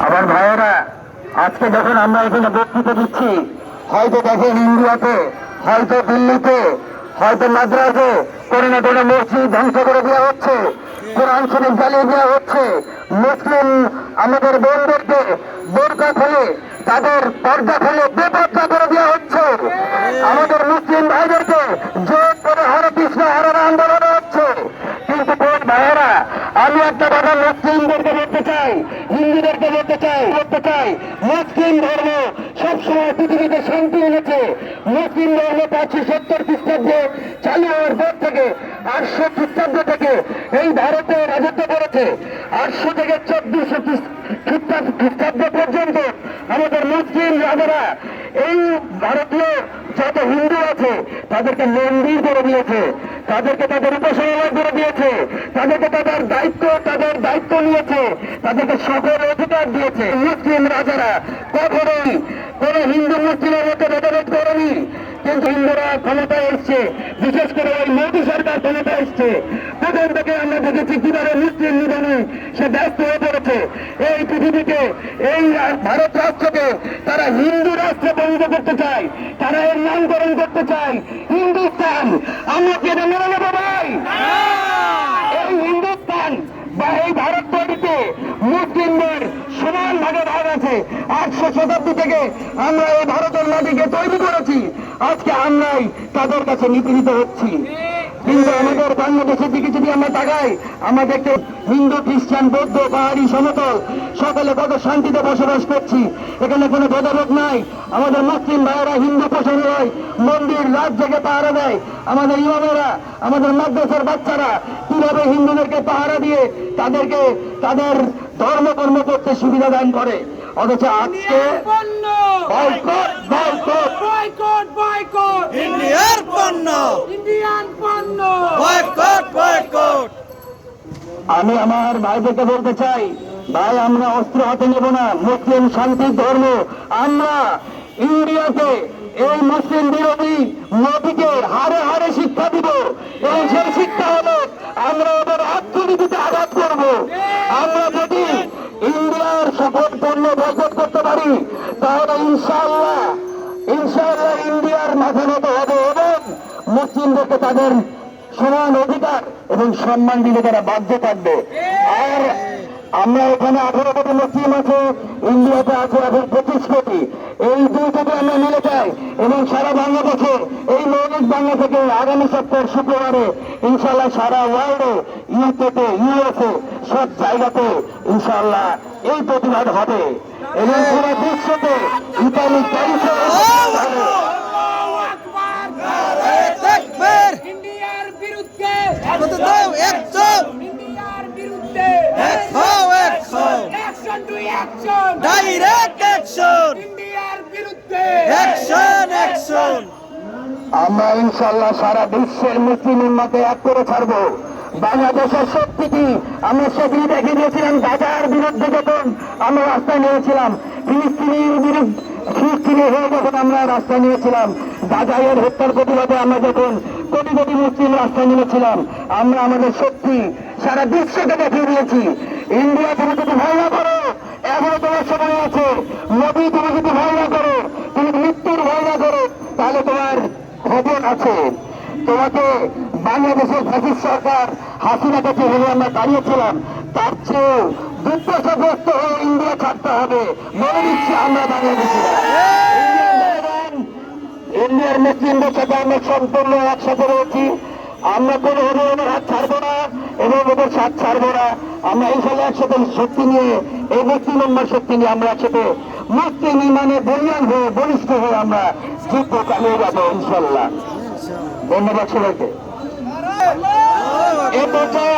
আমার ভাইয়েরা, আজকে যখন আমরা এখানে বক্তৃতা দিচ্ছি, হয়তো দেখেন ইন্ডিয়াতে, হয়তো দিল্লিতে, হয়তো মাদ্রাসে কোনো না কোনো মসজিদ ধ্বংস করে দেওয়া হচ্ছে, কোরআন শরীফ জ্বালিয়ে দেওয়া হচ্ছে, মুসলিম আমাদের বোনদেরকে বোরকা ফেলে, তাদের পর্দা ফেলে বেপর্দা করে দেওয়া হচ্ছে, আমাদের মুসলিম ভাইদেরকে জোর করে হরে কৃষ্ণ হরে রাম বলানো হচ্ছে। কিন্তু বোন ভাইয়েরা, আমি একটা কথা মুসলিমদেরকে বলতে চাই, হিন্দুদেরকে বলতে চাই, মুসলিম ধর্ম সবসময় পৃথিবীতে শান্তি এনেছে। মুসলিম ধর্ম 570 খ্রিস্টাব্দে চালু হওয়ার পর থেকে 800 খ্রিস্টাব্দ থেকে এই ভারতে রাজত্ব করেছে। 800 থেকে 1400 খ্রিস্টাব্দ পর্যন্ত আমাদের মুসলিম রাজারা এই ভারতীয় যত হিন্দু আছে তাদেরকে মন্দির করে দিয়েছে, তাদেরকে তাদের উপাসনালয় করে দিয়েছে, তাদেরকে তাদের দায়িত্ব নিয়েছে, তাদেরকে সকল অধিকার দিয়েছে। মুসলিম রাজারা কখনোই কোন হিন্দু মুসলিমের মধ্যে ভেদাভেদ করেনি। কিন্তু হিন্দুরা ক্ষমতায় এসছে, বিশেষ করে ওই মোদী সরকার ক্ষমতায় এসছে, প্রথম থেকে আমরা দেখেছি কিভাবে মুসলিম নিধনে সে ব্যস্ত হয়ে পড়েছে। এই পৃথিবীকে, এই ভারত রাষ্ট্রকে তারা হিন্দু রাষ্ট্রে পরিণত করতে চায়, তারা এর নামকরণ করতে চায় হিন্দুস্তান। আমরা কি এটা মেনে নেবো ভাই? এই হিন্দুস্তান বা এই ভারত তৈরিতে মুসলিমদের সমান ভাগে ভাগ আছে। 800 শতাব্দী থেকে আমরা এই ভারতের মাটিকে তৈরি করেছি, আজকে আমরাই তাদের কাছে নিপীড়িত হচ্ছি। কিন্তু আমাদের বাংলাদেশের দিকে যদি আমরা তাকাই, আমরা দেখতে হিন্দু, খ্রিস্টান, বৌদ্ধ, পাহাড়ি, সমতল সকলে কত শান্তিতে বসবাস করছি, এখানে কোনো ভেদাভেদ নাই। আমাদের মুসলিম ভাইয়েরা হিন্দু উপাসনালয়, মন্দির, রাত জেগে পাহারা দেয়। আমাদের ইমামেরা, আমাদের মাদ্রাসার বাচ্চারা কিভাবে হিন্দুদেরকে পাহারা দিয়ে তাদেরকে তাদের ধর্মকর্ম করতে সুবিধা দান করে। অথচ আজকে ইন্ডিয়ার পণ্য, ইন্ডিয়ান পণ্য, বয়কট বয়কট। আমি আমার ভাইদেরকে বলতে চাই, ভাই আমরা অস্ত্র হাতে নেব না, মুসলিম শান্তির ধর্ম। আমরা ইন্ডিয়াকে এই মুসলিম বিরোধী মোদীকে হারে হারে শিক্ষা দিব, এবং সেই শিক্ষা হলো আমরা ওদের অর্থনীতিতে আঘাত করব। আমরা যদি ইন্ডিয়ার সকল পণ্য বয়কট করতে পারি, তাহলে ইনশাআল্লাহ ইন্ডিয়ার মাথা নত হবে, এবং মুসলিমদেরকে তাদের সমান অধিকার এবং সম্মান দিলে তারা বাধ্য থাকবে। আর আমরা এখানে 18 কোটি মুসলিম আছে, ইন্ডিয়াতে আছে এখন 25 কোটি। এই দুই থেকে আমরা মিলে যাই এবং সারা বাংলাদেশে এই মৌলিক বাংলা থেকে আগামী সপ্তাহের শুক্রবারে ইনশাল্লাহ সারা ওয়ার্ল্ডে, ইউকেতে, ইউএসএ সব জায়গাতে ইনশাল্লাহ এই প্রতিবাদ হবে, এবং পুরো বিশ্বতে ইতালি, প্যারিসে ইন্ডিয়ার বিরুদ্ধে ইন্ডিয়ার বিরুদ্ধে action to action, direct action, ইন্ডিয়ার বিরুদ্ধে অ্যাকশন অ্যাকশন। আমরা ইনশাল্লাহ সারা বিশ্বের মুসলিম উম্মাকে এক করে ছাড়বো। বাংলাদেশের শক্তি কি আমরা সেদিন দেখে দিয়েছিলাম গাজার বিরুদ্ধে, যখন আমরা রাস্তায় নিয়েছিলাম, ফিলিস্তিনি হয়ে যখন আমরা রাস্তায় নিয়েছিলাম, গাজায়ের হত্যার প্রতিবাদে আমরা যখন কোটি কোটি মুসলিম রাস্তায় নিয়েছিলাম, আমরা আমাদের শক্তি সারা বিশ্বকে দেখিয়ে দিয়েছি। ইন্ডিয়া তুমি যদি ভয় না করো, এখনো তোমার সময় আছে। মোদী তুমি যদি ভয় না করো, তুমি মৃত্যুর ভয় না করো, তাহলে তোমার খবর আছে। তোমাকে বাংলাদেশের ফ্যাসিস্ট সরকার হাসিনাকে যেভাবে আমরা দাঁড়িয়েছিলাম, তার চেয়েও দুর্দশাগ্রস্ত হয়ে ইন্ডিয়া ছাড়তে হবে, মনে দিচ্ছি আমরা বাংলাদেশে। ইন্ডিয়ার মুসলিমদের সাথে আমরা সম্পূর্ণ একসাথে রয়েছি। আমরা কোনো হরিয়ানার হাত ছাড়বো না এবং ওদের সাথ ছাড়বো না। আমরা ইনশাল্লাহ একসাথে শক্তি নিয়ে, এই মুসলিম উম্মার শক্তি নিয়ে আমরা একসাথে মুসলিম ইমানে বলিয়ান হয়ে, বলিষ্ঠ হয়ে আমরা যুদ্ধ চালিয়ে যাবো ইনশাল্লাহ। ধন্যবাদ সবাইকে। এ পর্যায়ে